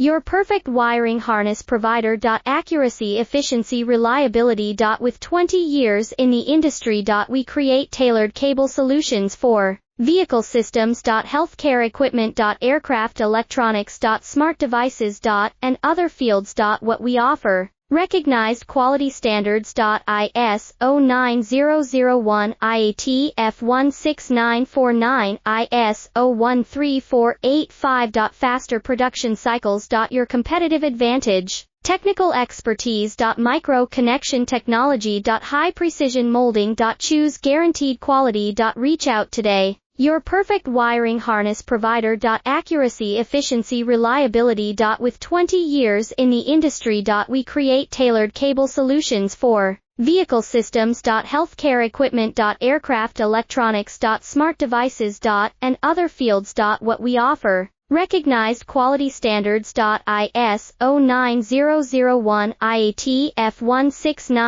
Your perfect wiring harness provider. Accuracy, efficiency, reliability. With 20 years in the industry. We create tailored cable solutions for vehicle systems. Healthcare equipment. Aircraft electronics. Smart devices. And other fields. What we offer. Recognized quality standards. ISO 9001 IAT F16949 ISO 13485. Faster production cycles. Your competitive advantage. Technical expertise. Micro connection technology. High precision molding. Choose guaranteed quality. Reach out today. Your perfect wiring harness provider. Accuracy, efficiency, reliability. With 20 years in the industry. We create tailored cable solutions for vehicle systems. Healthcare equipment. Aircraft electronics. Smart devices. And other fields. What we offer. Recognized quality standards. ISO 9001 IAT F169